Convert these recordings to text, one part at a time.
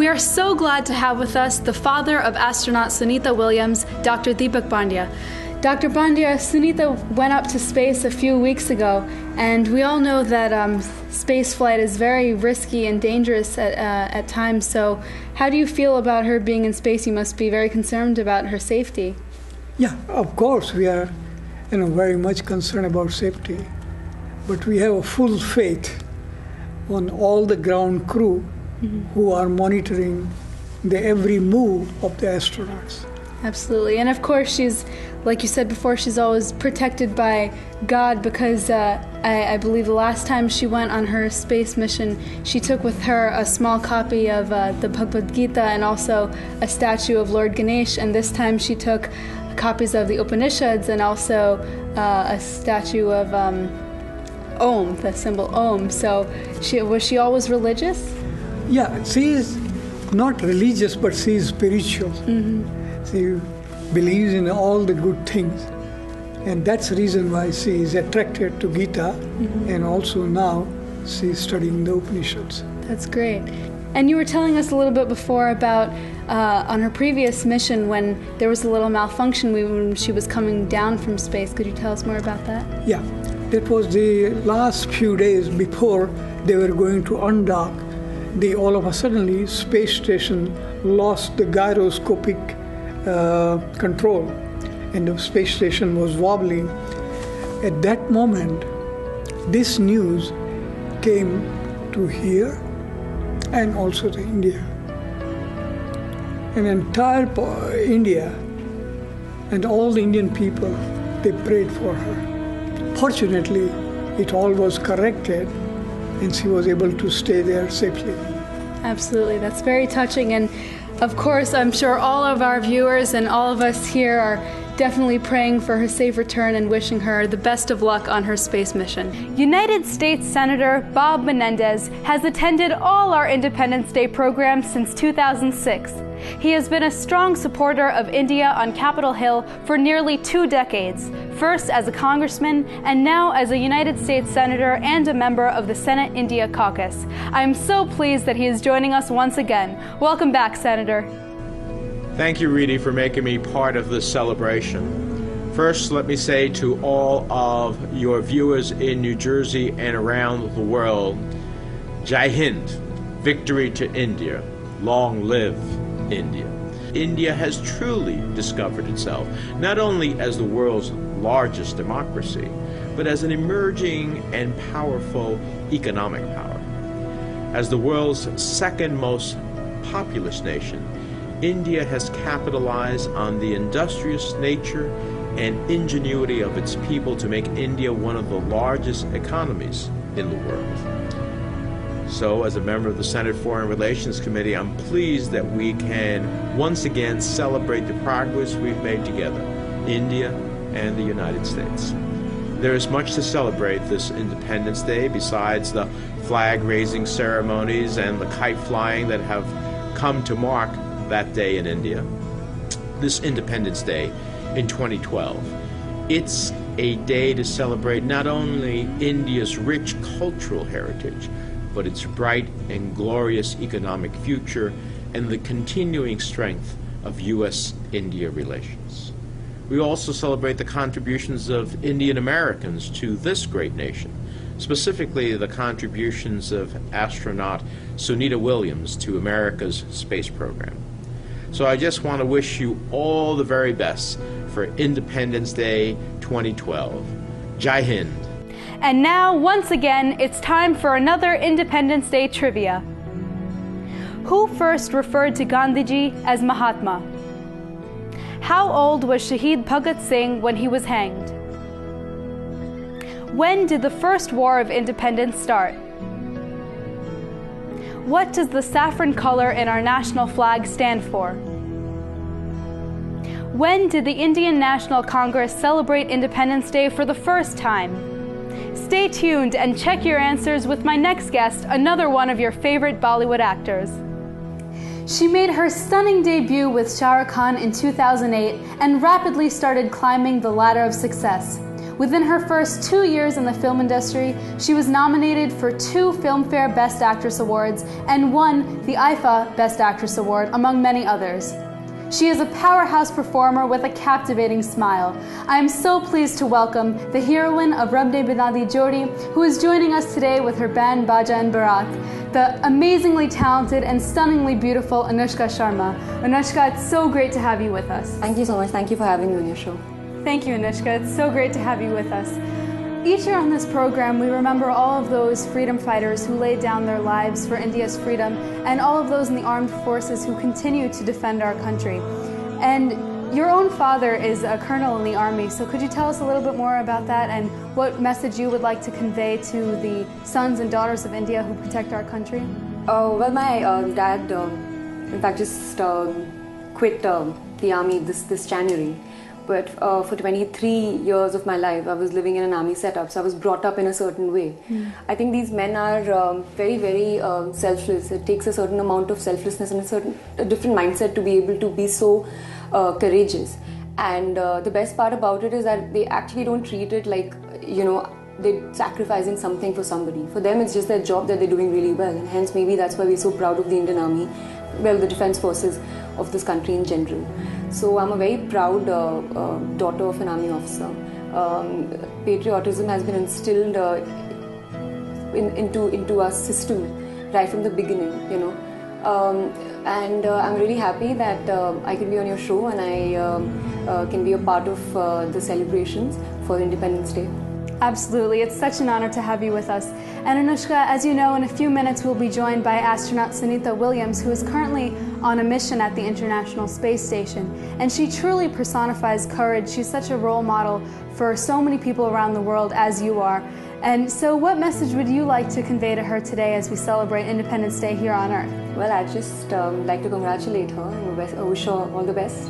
We are so glad to have with us the father of astronaut Sunita Williams, Dr. Deepak Pandya. Dr. Pandya, Sunita went up to space a few weeks ago, and we all know that space flight is very risky and dangerous at times. So how do you feel about her being in space? You must be very concerned about her safety. Yeah, of course we are very much concerned about safety. But we have a full faith on all the ground crew who are monitoring the every move of the astronauts. Absolutely. And of course, she's, like you said before, she's always protected by God, because I believe the last time she went on her space mission, she took with her a small copy of the Bhagavad Gita and also a statue of Lord Ganesh. And this time she took copies of the Upanishads and also a statue of Om, the symbol Om. So was she always religious? Yeah, she is not religious, but she is spiritual. She believes in all the good things. And that's the reason why she is attracted to Gita, and also now she is studying the Upanishads. That's great. And you were telling us a little bit before about on her previous mission when there was a little malfunction when she was coming down from space. Could you tell us more about that? Yeah, that was the last few days before they were going to undock. All of a sudden, space station lost the gyroscopic control, and the space station was wobbling. At that moment, this news came to here and also to India. And entire India and all the Indian people, they prayed for her. Fortunately, it all was corrected and she was able to stay there safely. Absolutely, that's very touching. And of course, I'm sure all of our viewers and all of us here are definitely praying for her safe return and wishing her the best of luck on her space mission. United States Senator Bob Menendez has attended all our Independence Day programs since 2006. He has been a strong supporter of India on Capitol Hill for nearly 2 decades, first as a congressman and now as a United States Senator and a member of the Senate India Caucus. I am so pleased that he is joining us once again. Welcome back, Senator. Thank you, Riti, for making me part of this celebration. First, let me say to all of your viewers in New Jersey and around the world, Jai Hind, victory to India, long live India. India has truly discovered itself, not only as the world's largest democracy, but as an emerging and powerful economic power. As the world's second most populous nation, India has capitalized on the industrious nature and ingenuity of its people to make India one of the largest economies in the world. So, as a member of the Senate Foreign Relations Committee, I'm pleased that we can once again celebrate the progress we've made together, India and the United States. There is much to celebrate this Independence Day besides the flag-raising ceremonies and the kite flying that have come to mark that day in India. This Independence Day in 2012, it's a day to celebrate not only India's rich cultural heritage, but its bright and glorious economic future and the continuing strength of U.S.-India relations. We also celebrate the contributions of Indian Americans to this great nation, specifically the contributions of astronaut Sunita Williams to America's space program. So I just want to wish you all the very best for Independence Day 2012. Jai Hind. And now, once again, it's time for another Independence Day trivia. Who first referred to Gandhiji as Mahatma? How old was Shaheed Bhagat Singh when he was hanged? When did the first War of Independence start? What does the saffron color in our national flag stand for? When did the Indian National Congress celebrate Independence Day for the first time? Stay tuned and check your answers with my next guest, another one of your favorite Bollywood actors. She made her stunning debut with Shah Rukh Khan in 2008 and rapidly started climbing the ladder of success. Within her first 2 years in the film industry, she was nominated for 2 Filmfare Best Actress Awards and won the IFA Best Actress Award, among many others. She is a powerhouse performer with a captivating smile. I am so pleased to welcome the heroine of Rab Ne Bana Di Jodi, who is joining us today with her band Baja and Barat, the amazingly talented and stunningly beautiful Anushka Sharma. Anushka, it's so great to have you with us. Thank you so much. Thank you for having me on your show. Thank you, Anushka. It's so great to have you with us. Each year on this program, we remember all of those freedom fighters who laid down their lives for India's freedom and all of those in the armed forces who continue to defend our country. And your own father is a colonel in the army, so could you tell us a little bit more about that and what message you would like to convey to the sons and daughters of India who protect our country? Well, my dad, in fact, just quit the army this January. But for 23 years of my life, I was living in an army setup, so I was brought up in a certain way. I think these men are very, very selfless. It takes a certain amount of selflessness and a different mindset to be able to be so courageous. And the best part about it is that they actually don't treat it like, they're sacrificing something for somebody. For them, it's just their job that they're doing really well. And hence, maybe that's why we're so proud of the Indian Army, well, the defense forces of this country in general. So I'm a very proud daughter of an army officer. Patriotism has been instilled into our system right from the beginning, and I'm really happy that I can be on your show and I can be a part of the celebrations for Independence Day. Absolutely. It's such an honor to have you with us. And Anushka, as you know, in a few minutes we'll be joined by astronaut Sunita Williams, who is currently on a mission at the International Space Station. And she truly personifies courage. She's such a role model for so many people around the world, as you are. And so what message would you like to convey to her today as we celebrate Independence Day here on Earth? Well, I'd just like to congratulate her and wish her all the best.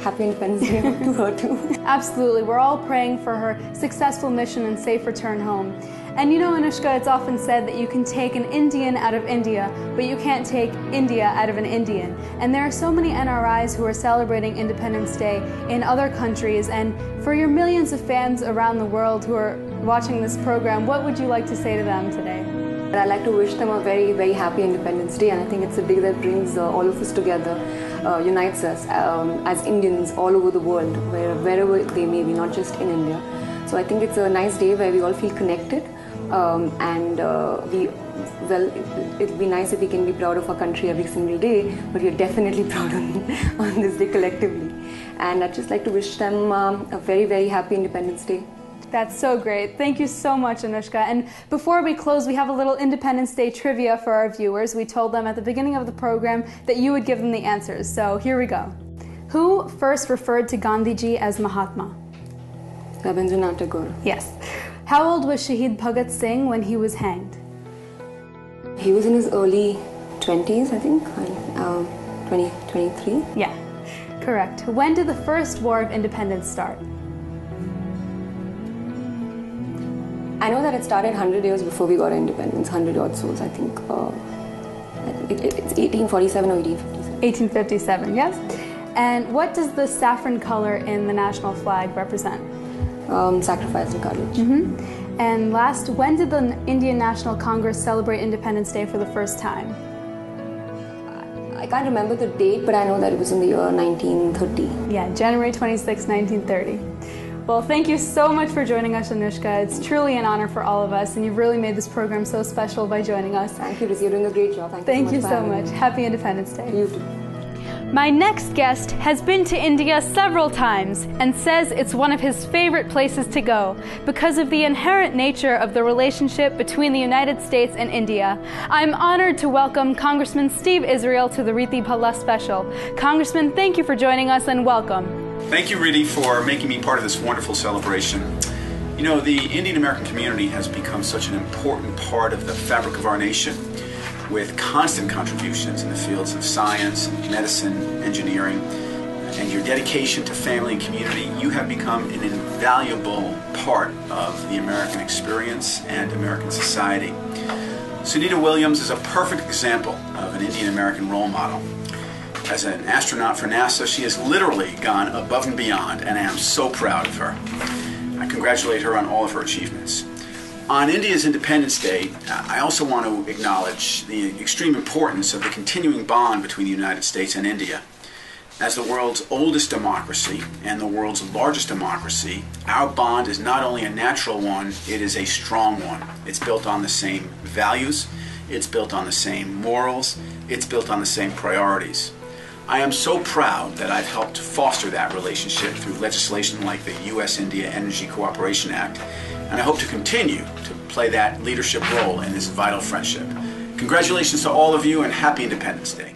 Happy Independence Day to her too. Absolutely. We're all praying for her successful mission and safe return home. And Anushka, it's often said that you can take an Indian out of India, but you can't take India out of an Indian. And there are so many NRIs who are celebrating Independence Day in other countries. And for your millions of fans around the world who are watching this program, what would you like to say to them today? I'd like to wish them a very, very happy Independence Day, and I think it's a day that brings all of us together, unites us as Indians all over the world, wherever they may be, not just in India. So I think it's a nice day where we all feel connected, and it'll be nice if we can be proud of our country every single day, but we're definitely proud on this day collectively. And I'd just like to wish them a very, very happy Independence Day. That's so great. Thank you so much, Anushka. And before we close, we have a little Independence Day trivia for our viewers. We told them at the beginning of the program that you would give them the answers. So here we go. Who first referred to Gandhiji as Mahatma? Rabindranath Tagore. Yes. How old was Shaheed Bhagat Singh when he was hanged? He was in his early 20s, I think. 23. Yeah, correct. When did the first War of Independence start? I know that it started 100 years before we got our independence, 100 odd souls, I think. It's 1847 or 1857. 1857, yes. And what does the saffron color in the national flag represent? Sacrifice and courage. Mm-hmm. And last, when did the Indian National Congress celebrate Independence Day for the first time? I can't remember the date, but I know that it was in the year 1930. Yeah, January 26, 1930. Well, thank you so much for joining us, Anushka. It's truly an honor for all of us, and you've really made this program so special by joining us. Thank you, Riti. You're doing a great job. Thank you so much. Happy Independence Day. You too. My next guest has been to India several times and says it's one of his favorite places to go because of the inherent nature of the relationship between the United States and India. I'm honored to welcome Congressman Steve Israel to the Riti Bhalla special. Congressman, thank you for joining us and welcome. Thank you, Riti, for making me part of this wonderful celebration. You know, the Indian American community has become such an important part of the fabric of our nation, with constant contributions in the fields of science, medicine, engineering, and your dedication to family and community. You have become an invaluable part of the American experience and American society. Sunita Williams is a perfect example of an Indian American role model. As an astronaut for NASA, she has literally gone above and beyond, and I am so proud of her. I congratulate her on all of her achievements. On India's Independence Day, I also want to acknowledge the extreme importance of the continuing bond between the United States and India. As the world's oldest democracy and the world's largest democracy, our bond is not only a natural one, it is a strong one. It's built on the same values, it's built on the same morals, it's built on the same priorities. I am so proud that I've helped foster that relationship through legislation like the U.S.-India Energy Cooperation Act, and I hope to continue to play that leadership role in this vital friendship. Congratulations to all of you and happy Independence Day.